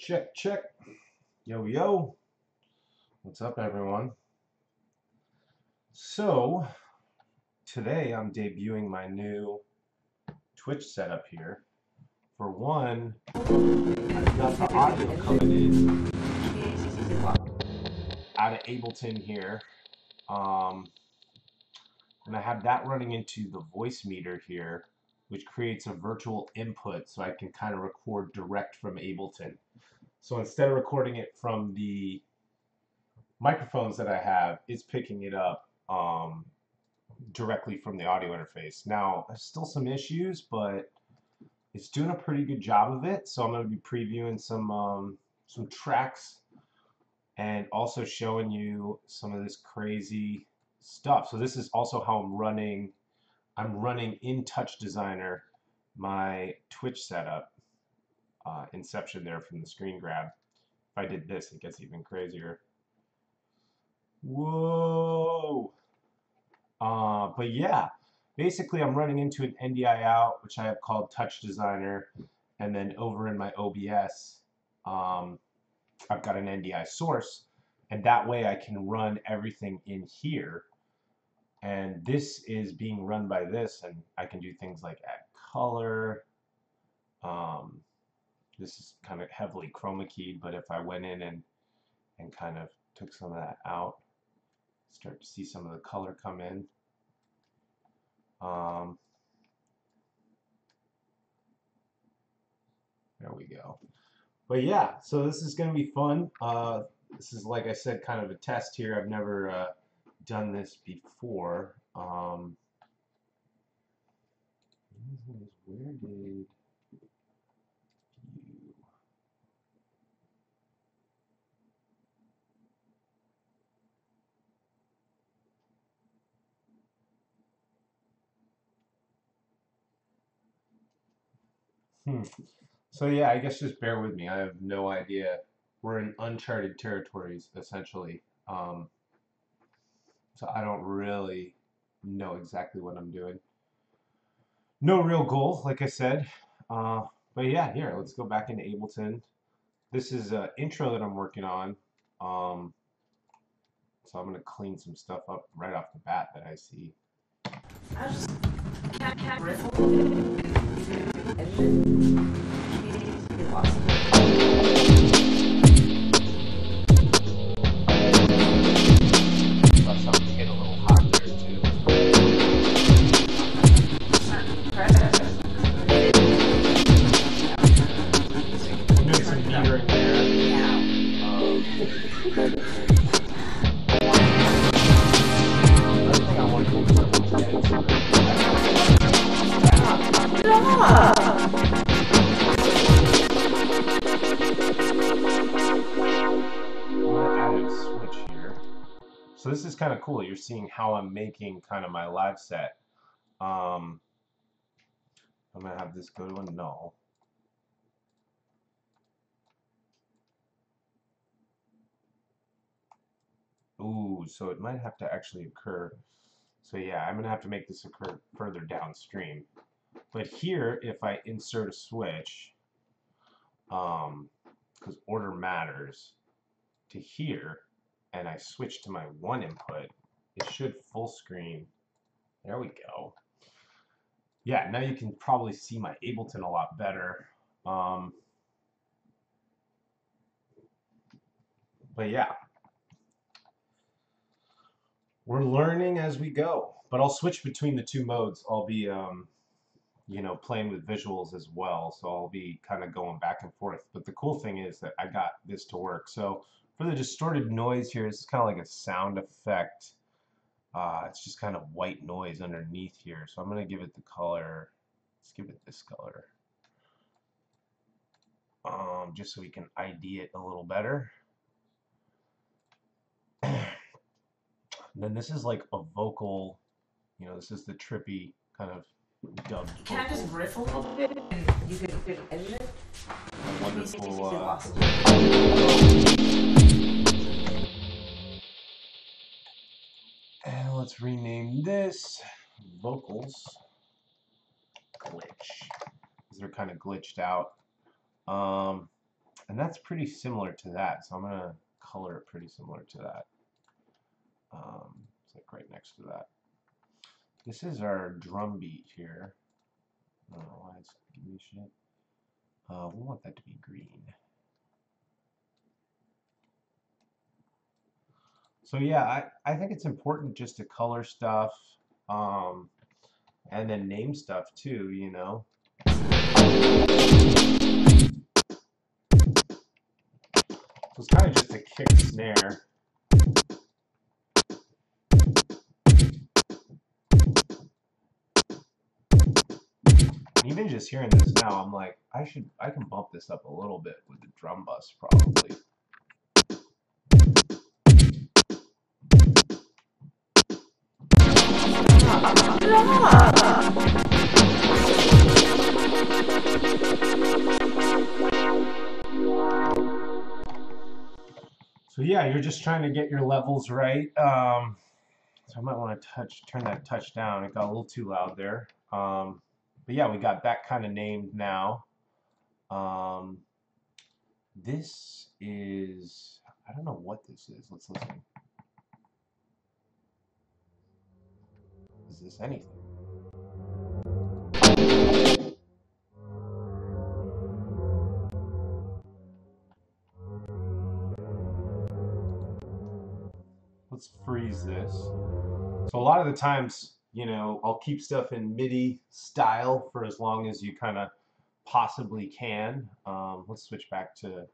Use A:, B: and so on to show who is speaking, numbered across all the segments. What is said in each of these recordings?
A: Check, check. Yo, yo. What's up, everyone? So, today I'm debuting my new Twitch setup here. For one, I've got the audio coming in out of Ableton here. And I have that running into the voice meter here, which creates a virtual input so I can kind of record direct from Ableton. So instead of recording it from the microphones that I have, it's picking it up directly from the audio interface. Now, there's still some issues, but it's doing a pretty good job of it. So I'm going to be previewing some tracks and also showing you some of this crazy stuff. So this is also how I'm running. I'm running in Touchdesigner my Twitch setup. Inception there from the screen grab. If I did this, it gets even crazier. Whoa! But yeah, basically I'm running into an NDI out, which I have called Touchdesigner, and then over in my OBS, I've got an NDI source, and that way I can run everything in here. And this is being run by this, and I can do things like add color. This is kind of heavily chroma keyed, but if I went in and kind of took some of that out, start to see some of the color come in. There we go. But yeah, so this is going to be fun. This is, like I said, kind of a test here. I've never done this before. Where did you... So yeah, I guess just bear with me. I have no idea. We're in uncharted territories, essentially. So I don't really know exactly what I'm doing. No real goal, like I said. But yeah, here, let's go back into Ableton. This is an intro that I'm working on. So I'm going to clean some stuff up right off the bat that I see. I just can't riffle. So this is kind of cool. You're seeing how I'm making kind of my live set. I'm gonna have this go to a null. Ooh, so it might have to actually occur. So yeah, I'm gonna have to make this occur further downstream. But here, if I insert a switch, because order matters, to here, and I switch to my one input, it should full screen. There we go. Yeah, now you can probably see my Ableton a lot better. But yeah, we're learning as we go. But I'll switch between the two modes. I'll be, you know, playing with visuals as well. So I'll be kind of going back and forth. But the cool thing is that I got this to work. So for the distorted noise here, this is kind of like a sound effect. It's just kind of white noise underneath here. So I'm going to give it the color. Let's give it this color. Just so we can ID it a little better. And then this is like a vocal, you know, this is the trippy kind of dubbed vocal.
B: Can I just riff a little bit and you can edit it?
A: A wonderful, and let's rename this vocals glitch, because they're kind of glitched out. And that's pretty similar to that, so I'm gonna color it pretty similar to that. It's like right next to that. This is our drum beat here. I don't know why it's giving me shit. We want that to be green. So yeah, I think it's important just to color stuff, and then name stuff too, you know. So it's kind of just a kick snare. Even just hearing this now, I'm like, I can bump this up a little bit with the drum bus probably. So yeah, you're just trying to get your levels right. So I might want to turn that touch down. It got a little too loud there. But yeah, we got that kind of named now. This is, I don't know what this is. Let's listen. Is this anything? Let's freeze this. So a lot of the times, you know, I'll keep stuff in MIDI style for as long as you kind of possibly can. Let's switch back to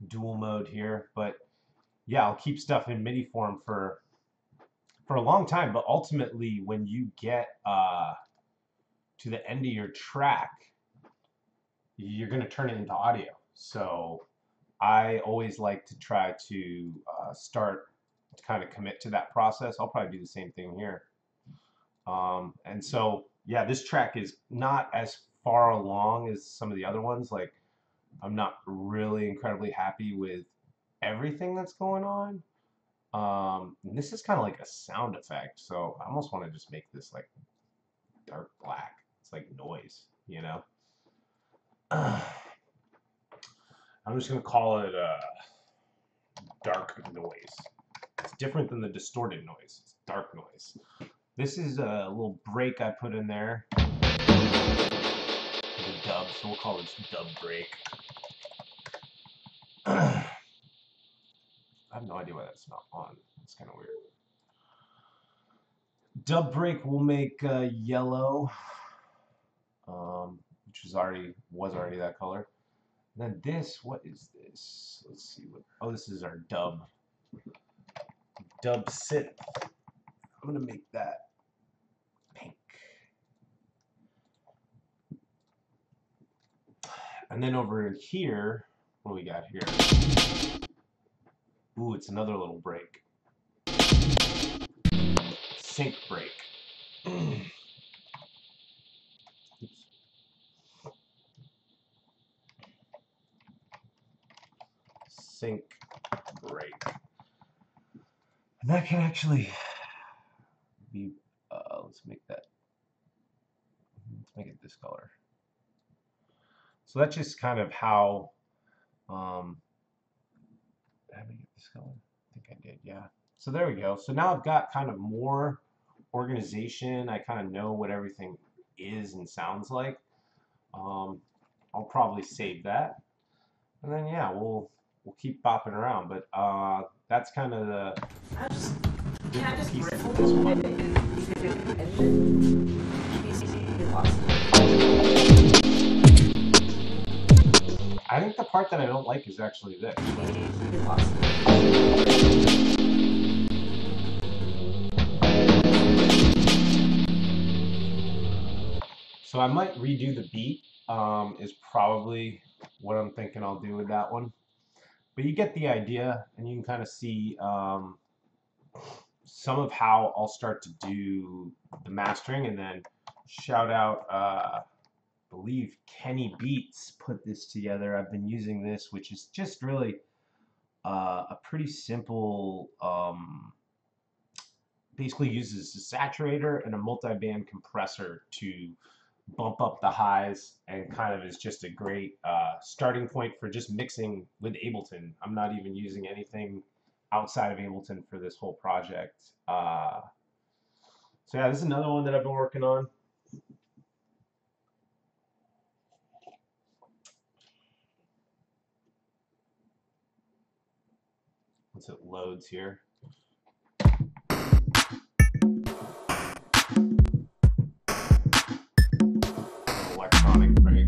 A: dual mode here. But yeah, I'll keep stuff in MIDI form for a long time. But ultimately, when you get to the end of your track, you're going to turn it into audio. So I always like to try to start to kind of commit to that process. I'll probably do the same thing here. And so, yeah, this track is not as far along as some of the other ones. Like, I'm not really incredibly happy with everything that's going on. And this is kind of like a sound effect, so I almost want to just make this like dark black. It's like noise, you know? I'm just going to call it dark noise. It's different than the distorted noise. It's dark noise. This is a little break I put in there. The dub, so we'll call this dub break. I have no idea why that's not on. It's kind of weird. Dub break will make yellow, which was already that color. And then this, what is this? Let's see what. Oh, this is our dub synth. I'm gonna make that pink. And then over here, what do we got here? Ooh, it's another little break. Sync break. Sync break. And that can actually be, let's make it this color. So that's just kind of how, did I make it this color? I think I did, yeah. So there we go. So now I've got kind of more organization. I kind of know what everything is and sounds like. I'll probably save that. And then, yeah, we'll keep bopping around. But that's kind of the different pieces of this one. I think the part that I don't like is actually this. So I might redo the beat, is probably what I'm thinking I'll do with that one. But you get the idea, and you can kind of see some of how I'll start to do the mastering. And then shout out, I believe Kenny Beats put this together. I've been using this, which is just really a pretty simple, basically uses a saturator and a multi-band compressor to bump up the highs, and kind of is just a great starting point for just mixing with Ableton. I'm not even using anything outside of Ableton for this whole project. So yeah, this is another one that I've been working on. Once it loads here. Electronic break.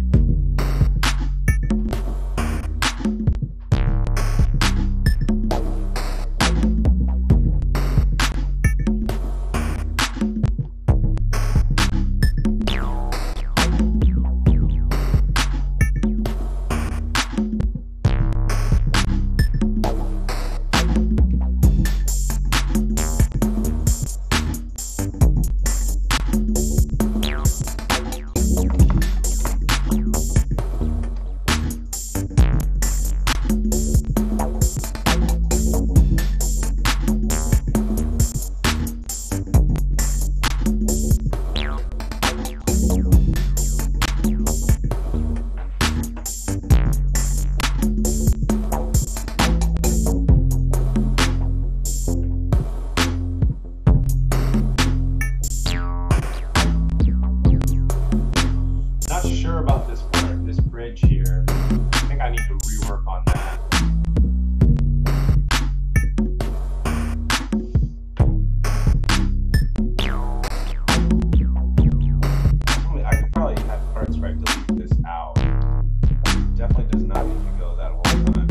A: Not sure about this part, this bridge here. I think I need to rework on that. I could probably have parts where I delete this out. Definitely does not need to go that whole time.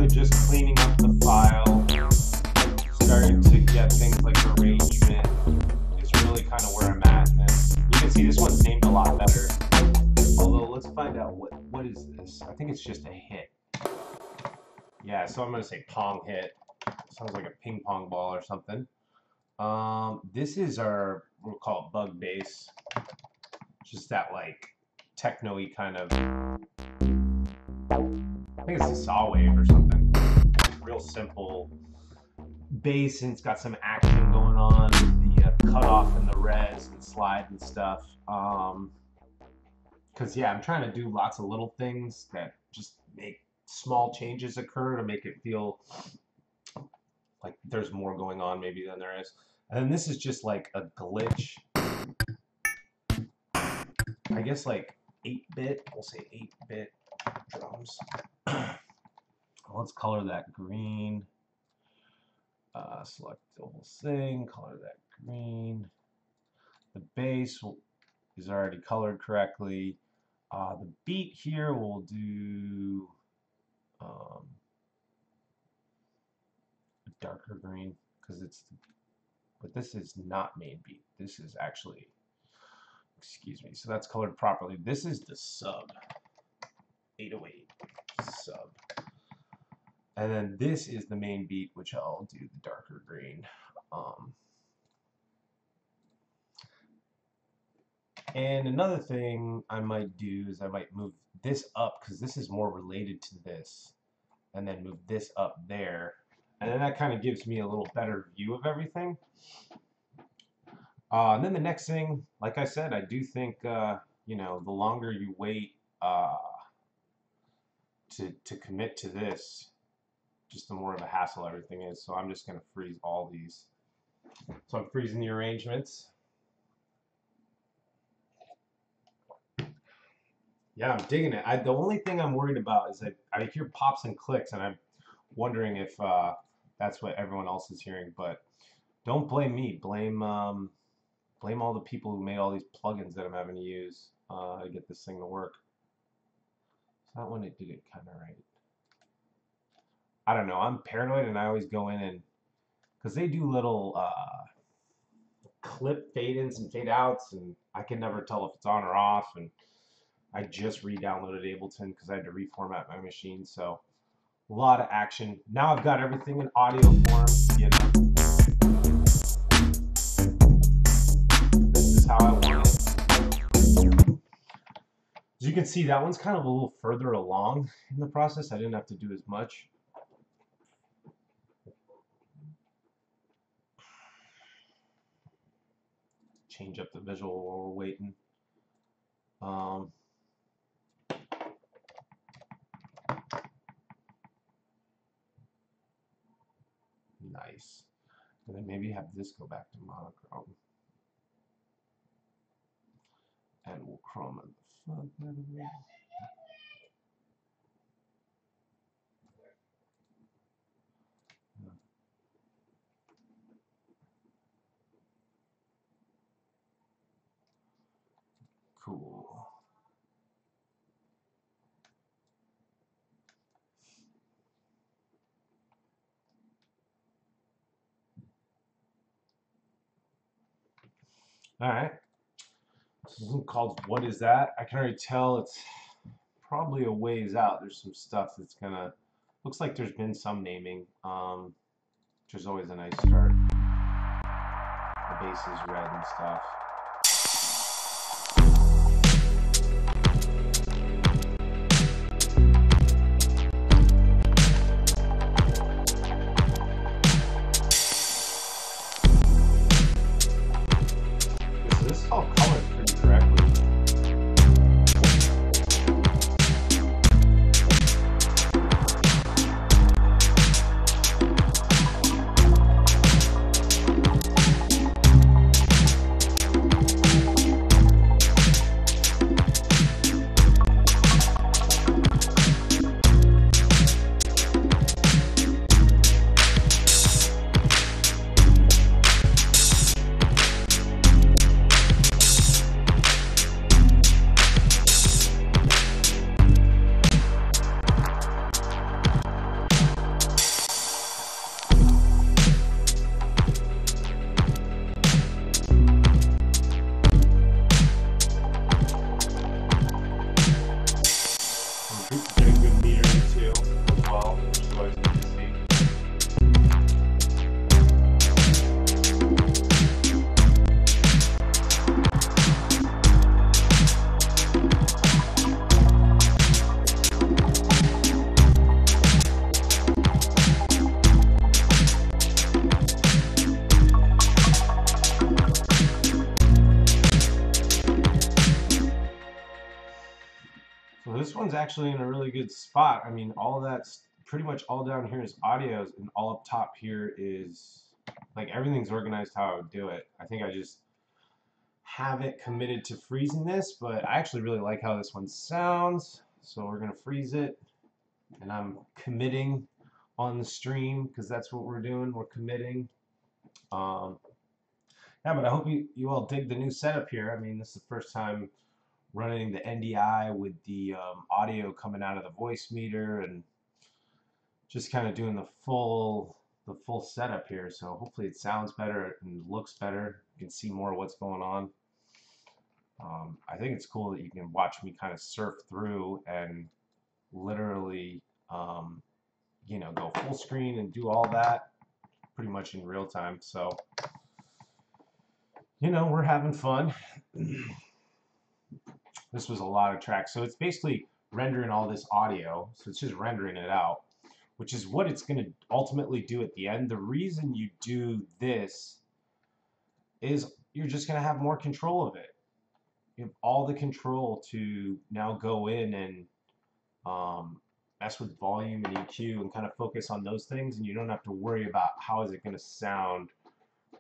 A: Just cleaning up the file, starting to get things like arrangement is really kind of where I'm at. And you can see this one's named a lot better. Although let's find out what is this. I think it's just a hit. Yeah, so I'm gonna say pong hit. Sounds like a ping pong ball or something. This is our, we'll call it bug bass. Just that like techno-y kind of. I think it's a saw wave or something. Real simple bass, and it's got some action going on with the cutoff and the res and slide and stuff. Because yeah, I'm trying to do lots of little things that just make small changes occur to make it feel like there's more going on maybe than there is. And then this is just like a glitch. I guess like 8-bit, we'll say 8-bit drums. Let's color that green. Select the whole thing, color that green. The bass is already colored correctly. The beat here we'll do a darker green because it's, but this is not main beat. This is actually, excuse me, so that's colored properly. This is the sub, 808 sub. And then this is the main beat, which I'll do the darker green. And another thing I might do is I might move this up because this is more related to this, and then move this up there. And then that kind of gives me a little better view of everything. And then the next thing, like I said, I do think, you know, the longer you wait to commit to this, just the more of a hassle everything is. So I'm just going to freeze all these. So I'm freezing the arrangements. Yeah, I'm digging it. The only thing I'm worried about is that I hear pops and clicks, and I'm wondering if that's what everyone else is hearing. But don't blame me. Blame all the people who made all these plugins that I'm having to use to get this thing to work. It's not when it did it kind of right. I don't know. I'm paranoid, and I always go in and because they do little clip fade ins and fade outs, and I can never tell if it's on or off. And I just re-downloaded Ableton because I had to reformat my machine. So a lot of action. Now I've got everything in audio form. You know, this is how I want it. As you can see, that one's kind of a little further along in the process. I didn't have to do as much. Change up the visual while we're waiting. Nice. And then maybe have this go back to monochrome. And we'll chroma the front part of it. Cool. All right. This is called What Is That? I can already tell it's probably a ways out. There's some stuff that's gonna, looks like there's been some naming, which is always a nice start. The base is red and stuff. This is all colored pretty correctly. Getting good metering too, as well, which is always good to see. So this one's actually in a really good spot. I mean, all of that's pretty much all down here is audios, and all up top here is, like, everything's organized how I would do it. I think I just haven't committed to freezing this, but I actually really like how this one sounds. So we're gonna freeze it, and I'm committing on the stream because that's what we're doing. We're committing. Yeah, but I hope you all dig the new setup here. I mean, this is the first time running the NDI with the audio coming out of the voice meter, and just kind of doing the full setup here. So hopefully it sounds better and looks better. You can see more of what's going on. I think it's cool that you can watch me kind of surf through and literally you know, go full screen and do all that pretty much in real time. So you know, we're having fun. This was a lot of tracks. So it's basically rendering all this audio. So it's just rendering it out, which is what it's going to ultimately do at the end. The reason you do this is you're just going to have more control of it. You have all the control to now go in and mess with volume and EQ and kind of focus on those things, and you don't have to worry about how is it going to sound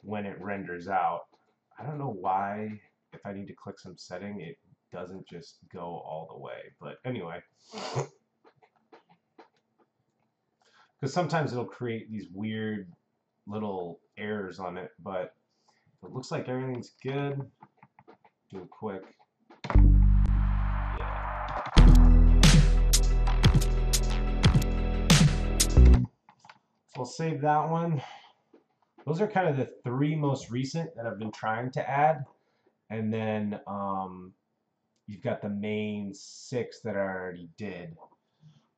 A: when it renders out. I don't know why, if I need to click some setting, it doesn't just go all the way. But anyway, because sometimes it'll create these weird little errors on it, but it looks like everything's good. Do a quick. Yeah. So I'll save that one. those are kind of the three most recent that I've been trying to add. And then you've got the main 6 that I already did.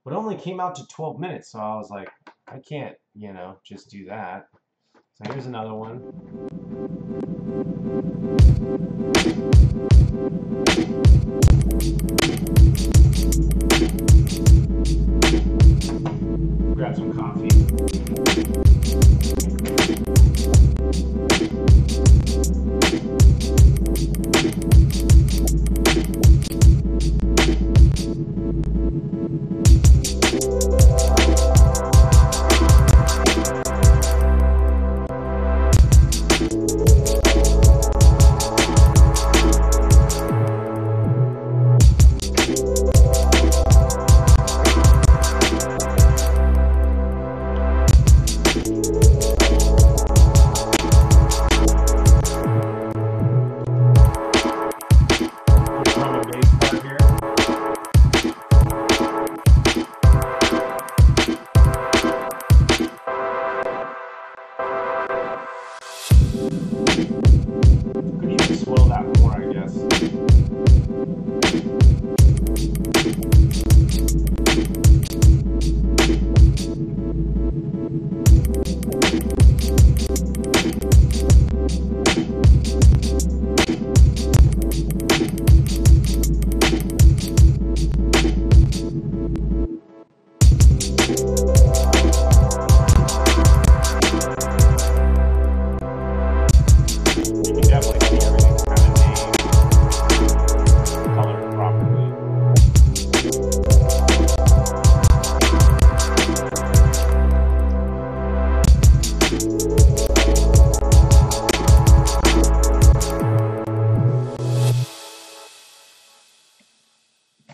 A: But it only came out to 12 minutes, so I was like, I can't, just do that. So here's another one. Grab some coffee. Swell that more, I guess.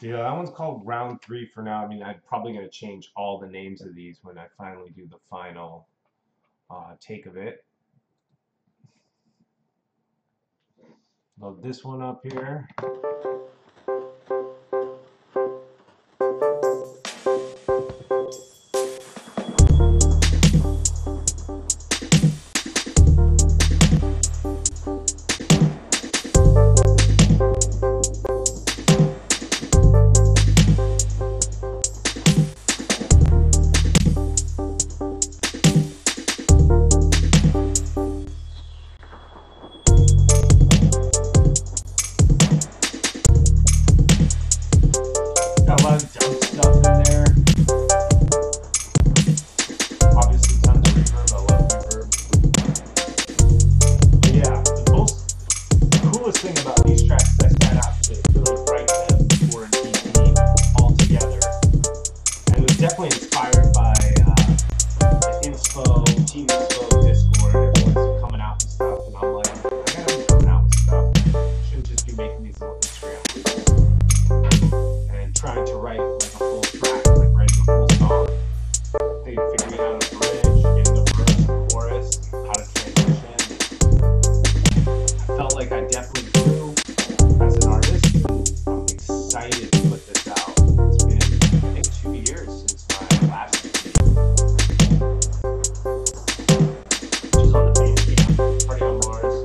A: Yeah, that one's called round 3 for now. I mean, I'm probably going to change all the names of these when I finally do the final take of it. Load this one up here. Got a lot of dumb stuff in there. Obviously tons of reverb. I love reverb. But yeah, the coolest thing about these tracks is I set out to really write them for an EP all together. And it was definitely inspired by the Team Inspo Discord. Everyone's coming out with stuff, and I'm like, I gotta be coming out with stuff. I shouldn't just be making these little Instagram videos. And trying to write like a full track, like writing a full song. Figuring out a bridge, getting the verse, the chorus, how to transition. I felt like I definitely grew as an artist, and I'm excited to put this out. It's been, I think, 2 years since my last EP, which is on the Bandcamp, Party on Mars.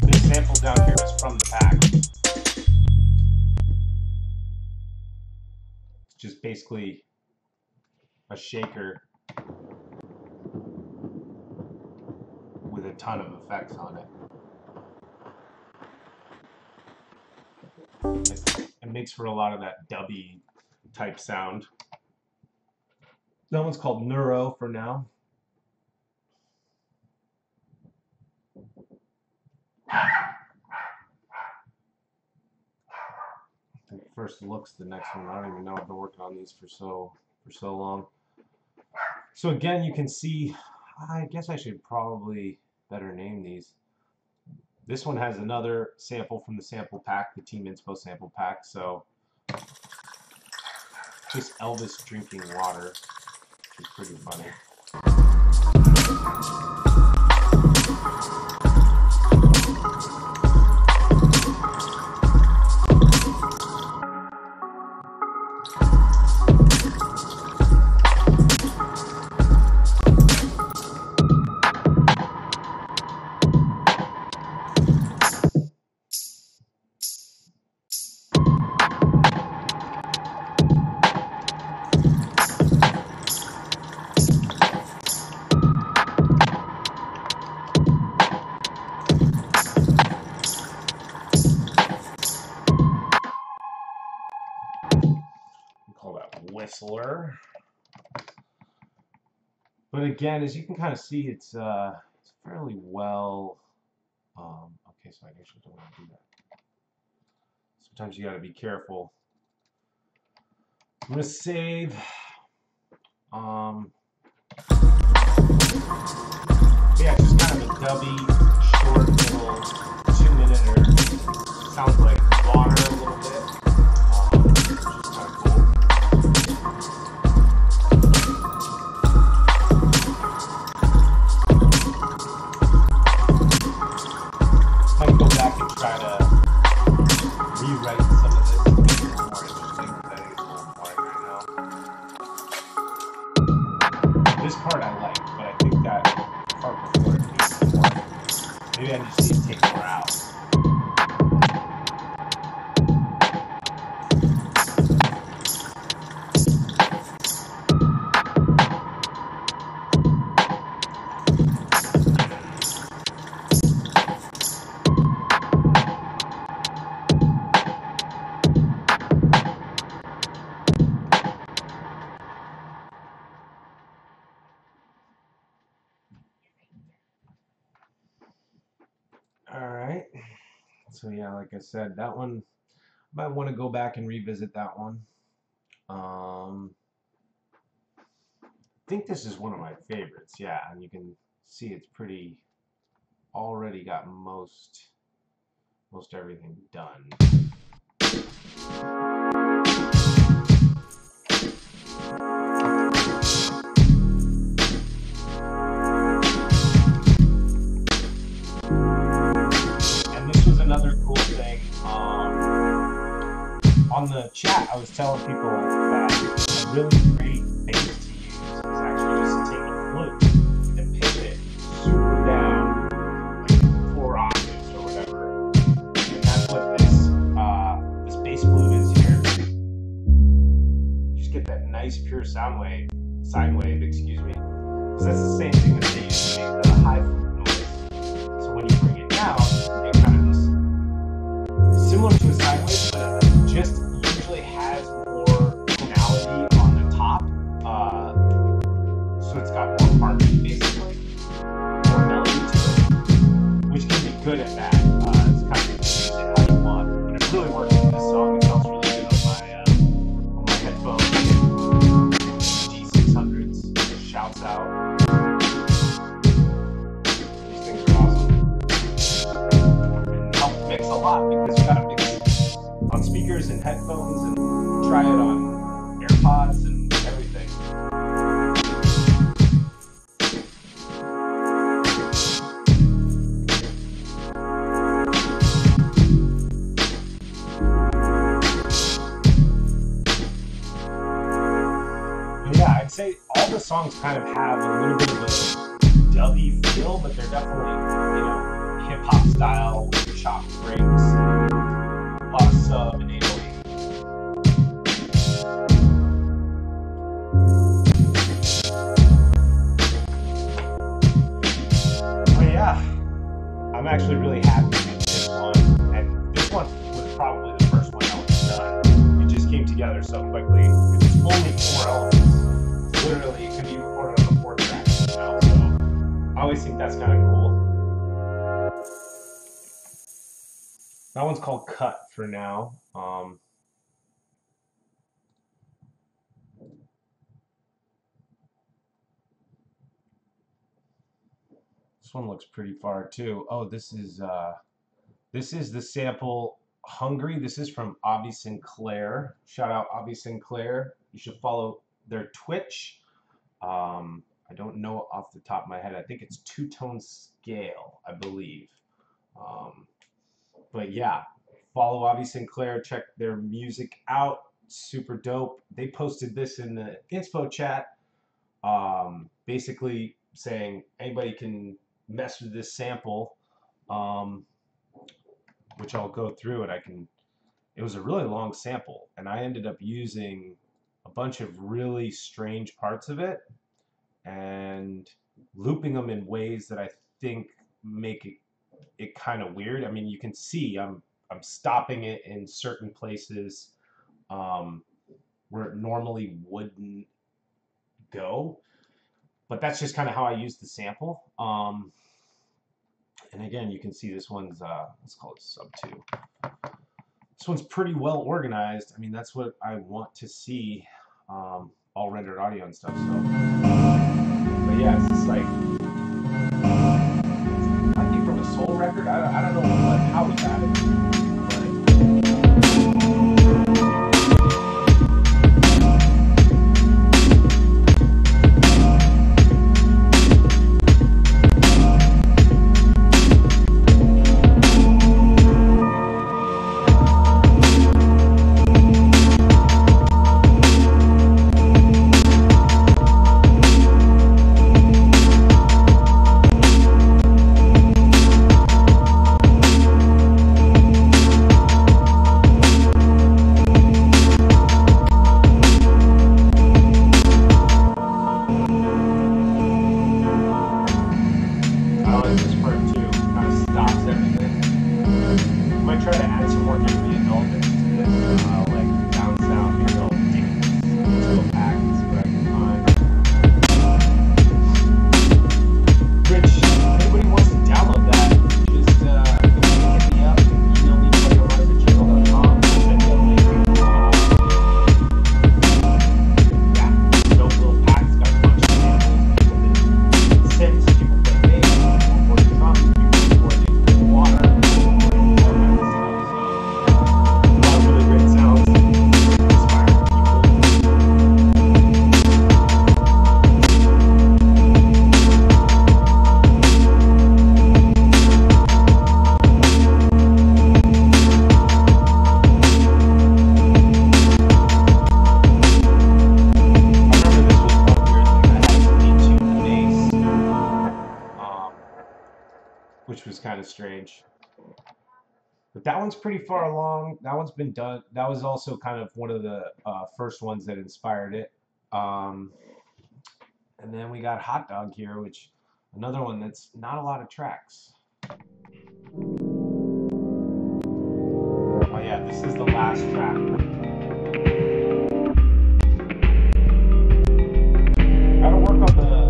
A: This sample down here is from the pack. It's just basically a shaker with a ton of effects on it. It makes for a lot of that dubby type sound. That one's called Neuro for now. I think first looks the next one. I don't even know. I've been working on these for so long. So again, you can see I guess I should probably better name these. This one has another sample from the sample pack, the Team Inspo sample pack. So just Elvis drinking water, which is pretty funny. Call that Whistler. But again, as you can kind of see, it's fairly well. Okay, so I actually don't want to do that. Sometimes you got to be careful. I'm gonna save. Yeah, just kind of a dubby, short little 2-minute. Sounds like water a little bit. Which is kind of cool. Might go back and try to rewrite some of this to make it more interesting, because I think it's a little boring right now. This part I like, but I think that part before it needs some more. Maybe I just need to take more out. Alright, so yeah, like I said, that one, I might want to go back and revisit that one. I think this is one of my favorites, yeah, and you can see it's pretty, already got most everything done. Another cool thing, on the chat I was telling people that a really great bass to use is actually just to take a flute and pitch it super down, like 4 octaves or whatever, and that's what this bass flute is here. You just get that nice pure sine wave, excuse me, because that's the same thing that they use to make the high flute noise. So when you bring it down, it kind of similar to a sine wave, but just usually has more tonality on the top, so it's got more harmony basically, more melody to it, which can be good at that. It's kind of use it how you want, but it really works in this song. It sounds really good on my headphones. G600s, shouts out. These things are awesome. And help mix a lot, because you gotta mix on speakers and headphones and try it on AirPods and everything. But yeah, I'd say all the songs kind of have a little bit of a dubby feel, but they're definitely, hip-hop style, chopped breaks, sub and 808. But yeah, I'm actually really happy with this one, and this one was probably the first one that was done. It just came together so quickly. It's only 4 elements. Literally, it could be recorded on a 4-track, so I always think that's kind of cool. That one's called Cut for now. one looks pretty far too. Oh, this is the sample Hungry. This is from Avi Sinclair. Shout out Avi Sinclair. You should follow their Twitch. I don't know off the top of my head. I think it's two-tone scale, I believe. But yeah, follow Avi Sinclair. Check their music out. Super dope. They posted this in the inspo chat, basically saying anybody can mess with this sample, which I'll go through and it was a really long sample, and I ended up using a bunch of really strange parts of it and looping them in ways that I think make it kind of weird. I mean, you can see I'm stopping it in certain places where it normally wouldn't go, but that's just kind of how I use the sample. And again, you can see this one's let's call it sub 2. This one's pretty well organized. I mean, that's what I want to see, all rendered audio and stuff. So, but yeah, it's just like might be from a soul record. I don't know how we got it. Which was kind of strange. But that one's pretty far along. That one's been done. That was also kind of one of the first ones that inspired it. And then we got Hot Dog here, which another one that's not a lot of tracks. Oh yeah, this is the last track. Gotta work on the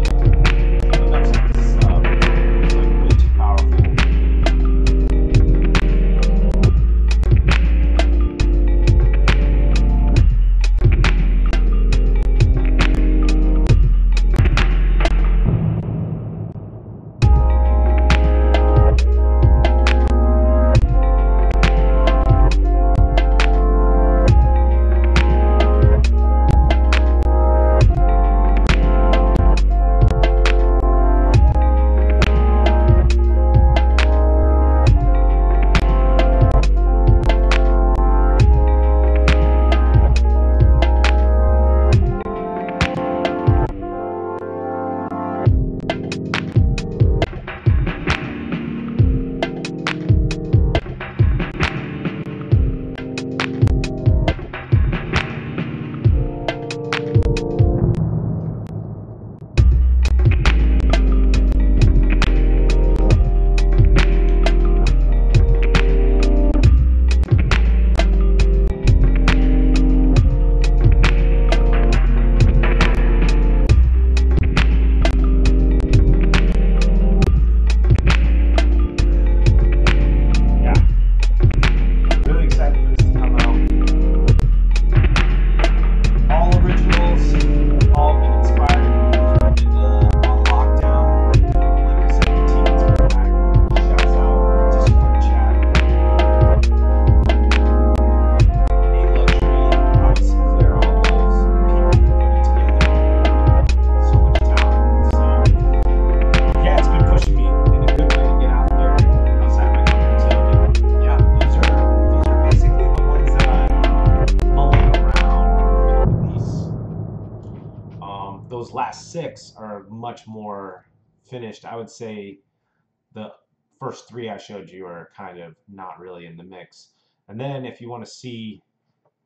A: last 6 are much more finished. I would say the first 3 I showed you are kind of not really in the mix. And then if you want to see,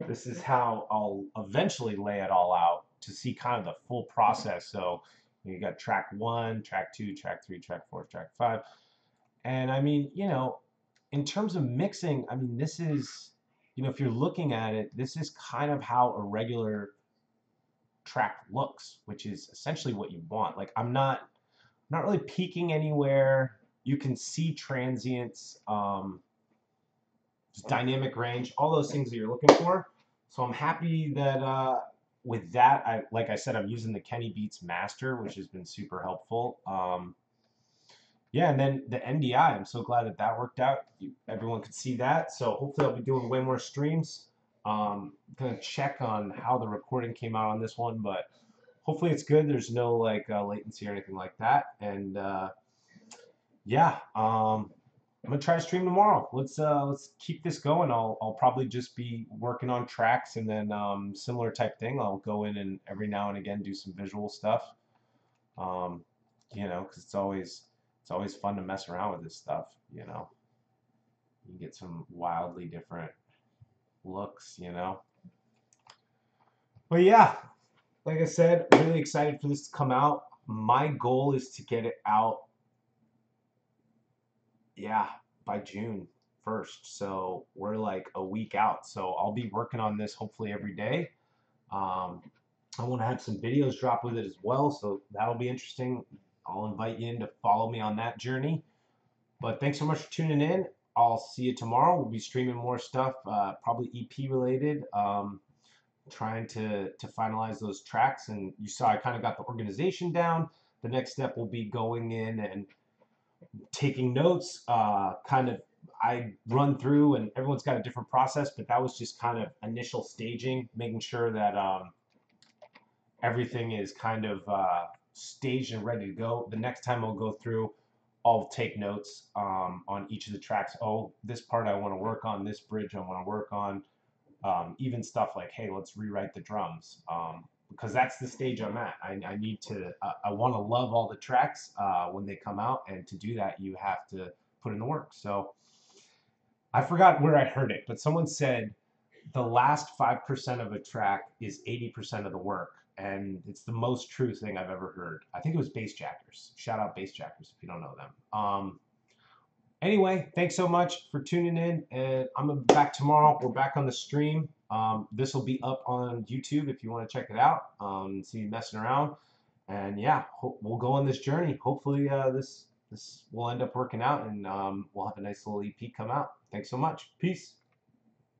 A: this is how I'll eventually lay it all out to see kind of the full process. So you got track 1, track 2, track 3, track 4, track 5. And I mean, in terms of mixing, I mean, this is, if you're looking at it, this is kind of how a regular track looks, which is essentially what you want. Like I'm not really peaking anywhere. You can see transients, dynamic range, all those things that you're looking for. So I'm happy that with that, like I said, I'm using the Kenny Beats Master, which has been super helpful. Yeah, and then the NDI, I'm so glad that that worked out. Everyone could see that. So hopefully I'll be doing way more streams. Gonna check on how the recording came out on this one, but hopefully it's good. There's no like latency or anything like that. And yeah, I'm gonna try to stream tomorrow. Let's keep this going. I'll probably just be working on tracks and then similar type thing. I'll go in and every now and again do some visual stuff. Because it's always fun to mess around with this stuff. You can get some wildly different looks. But yeah, like I said, really excited for this to come out. My goal is to get it out, yeah, by June 1st. So we're like a week out. So I'll be working on this hopefully every day. I want to have some videos drop with it as well. So that'll be interesting. I'll invite you in to follow me on that journey. But thanks so much for tuning in. I'll see you tomorrow. We'll be streaming more stuff, probably EP related. Trying to finalize those tracks, and you saw I kind of got the organization down. The next step will be going in and taking notes. I run through, and everyone's got a different process, but that was just kind of initial staging, making sure that everything is kind of staged and ready to go. The next time I'll go through, I'll take notes on each of the tracks. Oh, this part I want to work on, this bridge I want to work on. Even stuff like, hey, let's rewrite the drums, because that's the stage I'm at. I need to, I want to love all the tracks when they come out, and to do that, you have to put in the work. So I forgot where I heard it, but someone said the last 5% of a track is 80% of the work, and it's the most true thing I've ever heard. I think it was Bassjackers. Shout out Bassjackers if you don't know them. Anyway, thanks so much for tuning in, and I'm back tomorrow. We're back on the stream. This will be up on YouTube if you want to check it out. See me messing around, and yeah, we'll go on this journey. Hopefully, this will end up working out, and we'll have a nice little EP come out. Thanks so much. Peace.